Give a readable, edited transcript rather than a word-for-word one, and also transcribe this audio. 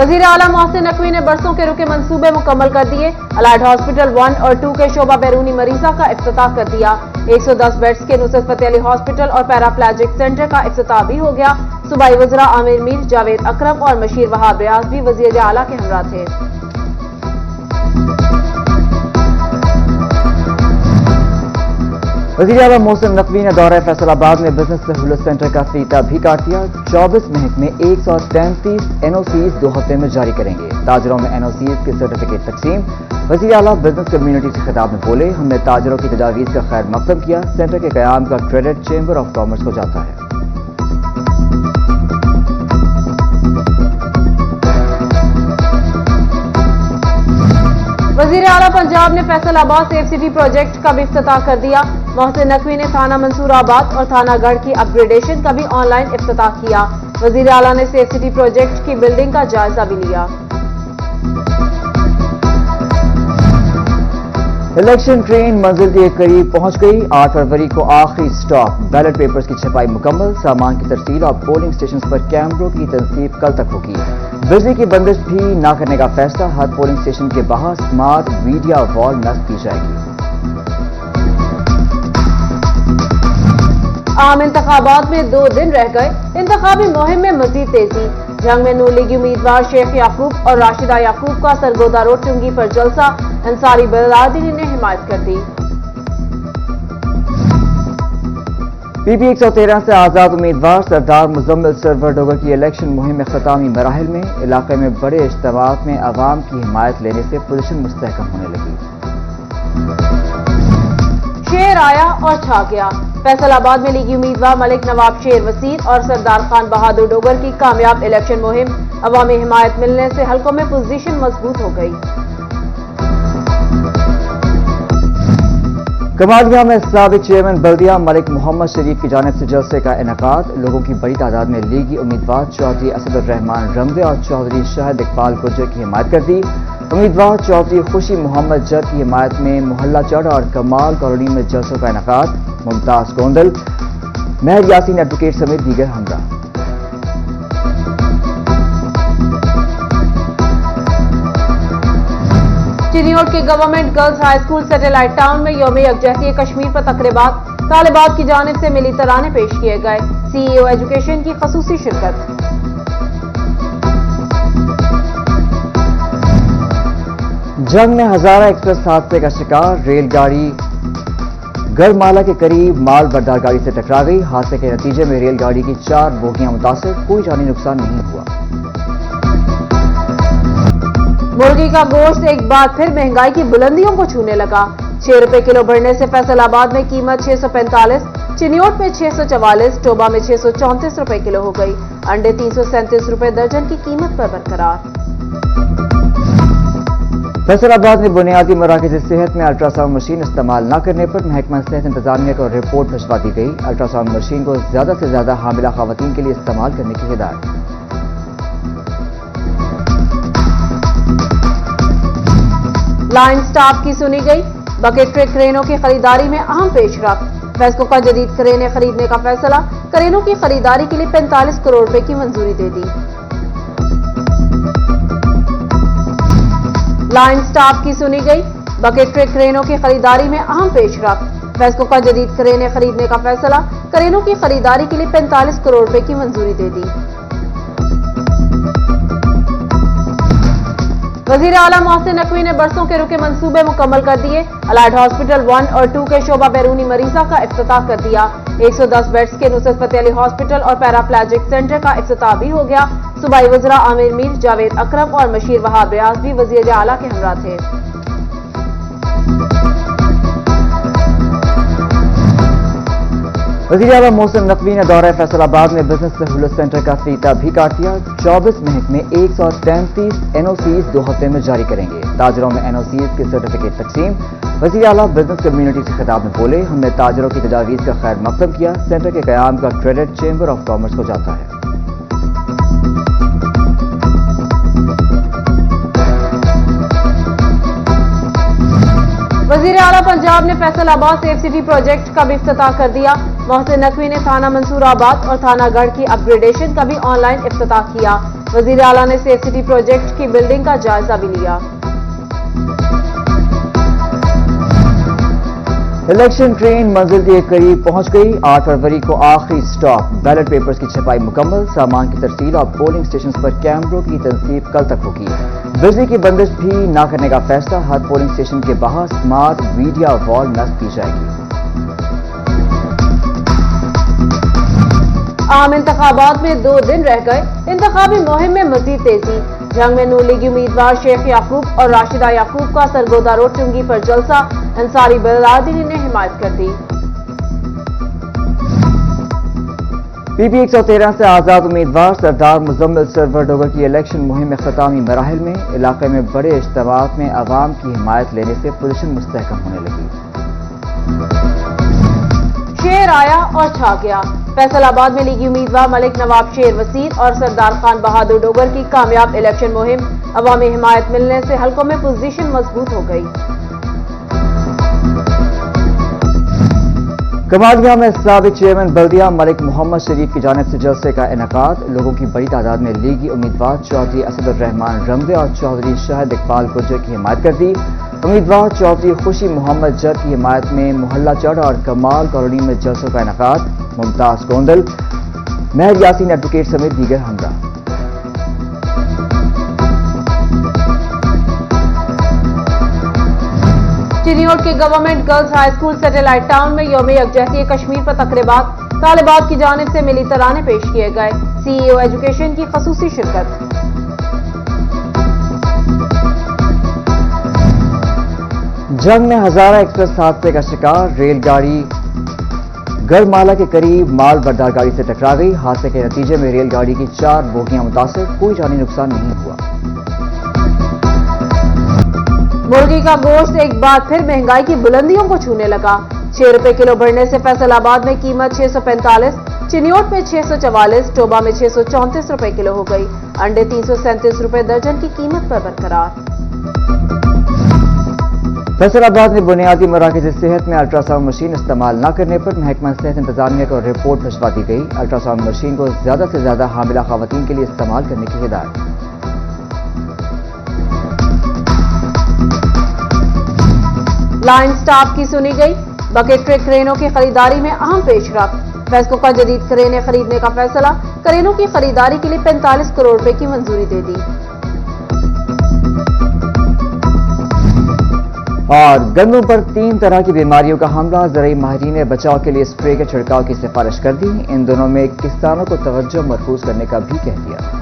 वजीर आला मोहसिन नकवी ने बरसों के रुके मंसूबे मुकम्मल कर दिए। अलाइड हॉस्पिटल 1 और 2 के शोबा बैरूनी मरीजा का इफ्तिताह कर दिया। 110 बेड्स के नुसरत फतेह अली हॉस्पिटल और पैराप्लेजिक सेंटर का इफ्तिताह भी हो गया। सूबाई वज़रा आमिर मीर, जावेद अकरम और मशीर वहाब रियाज भी वजीर आला के हमरा थे। वज़ीर आला मोहसिन नकवी ने दौरा फैसलाबाद में बिजनेस सहूलत सेंटर का इफ्तिताह भी काट दिया। 24 महकमे 133 NOCs 2 हफ्ते में जारी करेंगे। ताजरों में NOCs के सर्टिफिकेट तकसीम। वज़ीर आला बिजनेस कम्युनिटी से खिताब में बोले, हमने ताजरों की तजावीज़ का खैर मकदम किया। सेंटर के क़याम का क्रेडिट चेंबर ऑफ कॉमर्स को जाता है। वज़ीर आला पंजाब ने फैसलाबाद सेफ सिटी प्रोजेक्ट का भी इफ्तिताह कर दिया। मोहसिन नकवी ने थाना मंसूराबाद और थाना गढ़ की अपग्रेडेशन का भी ऑनलाइन इफ्तिताह किया। वज़ीर आला ने सेफ सिटी प्रोजेक्ट की बिल्डिंग का जायजा भी लिया। इलेक्शन ट्रेन मंजिल के करीब पहुंच गई। 8 फरवरी को आखिरी स्टॉप। बैलेट पेपर्स की छपाई मुकम्मल। सामान की तरसील और पोलिंग स्टेशन पर कैमरों की तनसीब कल तक होगी। बिजली की बंदिश भी न करने का फैसला। हर पोलिंग स्टेशन के बाहर स्मार्ट मीडिया वॉल नस्ब की जाएगी। आम इंतखाबात में 2 दिन रह गए। इंतखाबी मुहिम में मजीद तेजी। जंग में नून लीगी उम्मीदवार शेख याकूब और राशिदा याकूब का सरगोदा रोड चुंगी पर जलसा। अंसारी बरादरी ने हिमायत कर दी। PB 113 से आजाद उम्मीदवार सरदार मुजम्मिल सरवर डोगर की इलेक्शन मुहिम में खतामी मराहिल में। इलाके में बड़े इज्तिमात में अवाम की हिमायत लेने से पोजीशन मुस्तहकम होने लगी। शेर आया और छा गया। फैसलाबाद में लीगी उम्मीदवार मलिक नवाब शेर वसीर और सरदार खान बहादुर डोगर की कामयाब इलेक्शन मुहिम। अवामी हिमायत मिलने से हलकों में पोजीशन मजबूत हो गई। कमालिया में साबिक चेयरमैन बल्दिया मलिक मोहम्मद शरीफ की जानिब से जलसे का इनेकाद। लोगों की बड़ी तादाद में लीगी उम्मीदवार चौधरी असदुर्रहमान रमजे और चौधरी शाहिद इकबाल गुर्जर की हिमायत कर दी। उम्मीदवार चौधरी खुशी मोहम्मद जद की हिमायत में मोहल्ला चढ़ और कमाल कॉलोनी में जलसों का इनेकाद। मुमताज गोंदल, महर यासीन एडवोकेट समेत दीगर हमरा। चिनियोट के government girls high school satellite town में यौम यकजहती कश्मीर पर तकरीबात। तालिबात की जानिब से मिली तराने पेश किए गए। CEO एजुकेशन की खसूसी शिरकत। जंग में हजारा एक्सप्रेस हादसे का शिकार। रेलगाड़ी गढ़माला के करीब माल बरदार गाड़ी से टकरा गई। हादसे के नतीजे में रेलगाड़ी की 4 बोगियां मुतासिर। कोई जानी नुकसान नहीं हुआ। मुर्गी का गोश्त एक बार फिर महंगाई की बुलंदियों को छूने लगा। 6 रुपए किलो बढ़ने से फैसलाबाद में कीमत 645, चिनियोट में 644, टोबा में 634 रुपए किलो हो गई। अंडे 337 रुपए दर्जन की कीमत पर बरकरार। फैसलाबाद में बुनियादी मराकज़ सेहत में अल्ट्रासाउंड मशीन इस्तेमाल न करने पर महकमा सेहत इंतजामिया को रिपोर्ट भिजवा दी गई। अल्ट्रासाउंड मशीन को ज्यादा से ज्यादा हामिला खवातीन के लिए इस्तेमाल करने की हिदायत। लाइन स्टाफ की सुनी गई। बकेट ट्रक क्रेनों की खरीदारी में अहम पेशरफ्त। फेस्को का जदीद क्रेनें खरीदने का फैसला। क्रेनों की खरीदारी के लिए 45 करोड़ रुपए की मंजूरी दे दी। लाइन स्टाफ की सुनी गई। बकेट ट्रक क्रेनों की खरीदारी में अहम पेशरफ्त। फेस्को का जदीद क्रेनें खरीदने का फैसला। क्रेनों की खरीदारी के लिए 45 करोड़ रुपए की मंजूरी दे दी। वज़ीर आला मोहसिन नकवी ने बरसों के रुके मंसूबे मुकम्मल कर दिए। अलाइड हॉस्पिटल 1 और 2 के शोबा बैरूनी मरीजा का इफ्तिताह कर दिया। 110 बेड्स के नुसरत फतेह अली हॉस्पिटल और पैराप्लेजिक सेंटर का इफ्तिताह भी हो गया। सूबाई वज़रा आमिर मीर, जावेद अकरम और मशीर वहाब रियाज भी वज़ीर आला के हमरा थे। वज़ीर आला मोहसिन नकवी ने दौरा फैसलाबाद में बिजनेस सहूलत सेंटर का इफ्तिताह भी काट दिया। 24 महकमे 133 NOCs 2 हफ्ते में जारी करेंगे। ताजरों में NOCs के सर्टिफिकेट तकसीम। वज़ीर आला बिजनेस कम्युनिटी से खिताब में बोले, हमने ताजरों की तजावीज़ का खैर मकदम किया। सेंटर के क़याम का क्रेडिट चेंबर ऑफ कॉमर्स को जाता है। वज़ीर आला पंजाब ने फैसलाबाद सेफ सिटी प्रोजेक्ट का भी इफ्तिताह कर दिया। मोहसिन नकवी ने थाना मंसूराबाद और थाना गढ़ की अपग्रेडेशन का भी ऑनलाइन इफ्तिताह किया। वजीर आला ने सेफ सिटी प्रोजेक्ट की बिल्डिंग का जायजा भी लिया। इलेक्शन ट्रेन मंजिल के करीब पहुंच गई। 8 फरवरी को आखिरी स्टॉप। बैलेट पेपर्स की छपाई मुकम्मल। सामान की तरसील और पोलिंग स्टेशन पर कैमरों की तनसीब कल तक होगी। बिजली की बंदिश भी न करने का फैसला। हर पोलिंग स्टेशन के बाहर स्मार्ट मीडिया वॉल नस्ब की जाएगी। आम इंतखाबात में 2 दिन रह गए। इंतखाबी मुहिम में मजीद तेजी। जंग में नून लीगी उम्मीदवार शेख याकूब और राशिदा याकूब का सरगोदा रोड चुंगी पर जलसा। अंसारी बरादरी ने हिमायत कर दी। पीपी 113 से आजाद उम्मीदवार सरदार मुजम्मिल सरवर डोगर की इलेक्शन मुहिम में खतामी मराहिल में। इलाके में बड़े इज्तिमात में अवाम की हिमायत लेने से पोजीशन मुस्तहकम होने लगी। शेर आया और छा गया। फैसलाबाद में लीगी उम्मीदवार मलिक नवाब शेर वसीर और सरदार खान बहादुर डोगर की कामयाब इलेक्शन मुहिम। अवामी हिमायत मिलने से हलकों में पोजीशन मजबूत हो गई। कमालिया में साबिक चेयरमैन बल्दिया मलिक मोहम्मद शरीफ की जानिब से जलसे का इनेकाद। लोगों की बड़ी तादाद में लीगी उम्मीदवार चौधरी असदुर रहमान रमजे और चौधरी शाहिद इकबाल गुर्जर की हिमायत कर दी। उम्मीदवार चौधरी खुशी मोहम्मद जब की हिमायत में मोहल्ला चढ़ और कमाल कॉलोनी में जलसों का इनेकाद। मुमताज गोंदल, महर यासीन एडवोकेट समेत दीगर हमरा। चिनियोट के government girls high school satellite town में यौम यकजहती कश्मीर पर तकरीबात। तालिबात की जानिब से मिली तराने पेश किए गए। सीईओ एजुकेशन की खसूसी शिरकत। जंग में हजारा एक्सप्रेस हादसे का शिकार। रेलगाड़ी गढ़माला के करीब माल बरदार गाड़ी से टकरा गई। हादसे के नतीजे में रेलगाड़ी की 4 बोगियां मुतासिर। कोई जानी नुकसान नहीं हुआ। मुर्गी का गोश्त एक बार फिर महंगाई की बुलंदियों को छूने लगा। 6 रुपए किलो बढ़ने से फैसलाबाद में कीमत 645, चिनियोट में 644, टोबा में 634 रुपए किलो हो गई। अंडे 337 रुपए दर्जन की कीमत पर बरकरार। फैसलाबाद में बुनियादी मराकज़ सेहत में अल्ट्रासाउंड मशीन इस्तेमाल न करने पर महकमा सेहत इंतजामिया को रिपोर्ट भिजवा दी गई। अल्ट्रासाउंड मशीन को ज्यादा से ज्यादा हामिला खवातीन के लिए इस्तेमाल करने की हिदायत। लाइन स्टाफ की सुनी गई। बकेट ट्रक क्रेनों की खरीदारी में अहम पेशरफ्त। वेस्को का जदीद क्रेनें खरीदने का फैसला। क्रेनों की खरीदारी के लिए 45 करोड़ रुपए की मंजूरी दे दी। और गंदों पर 3 तरह की बीमारियों का हमला। ज़राई माहिरीन ने बचाव के लिए स्प्रे के छिड़काव की सिफारिश कर दी। इन दोनों में किसानों को तवज्जो मरकूज करने का भी कह दिया।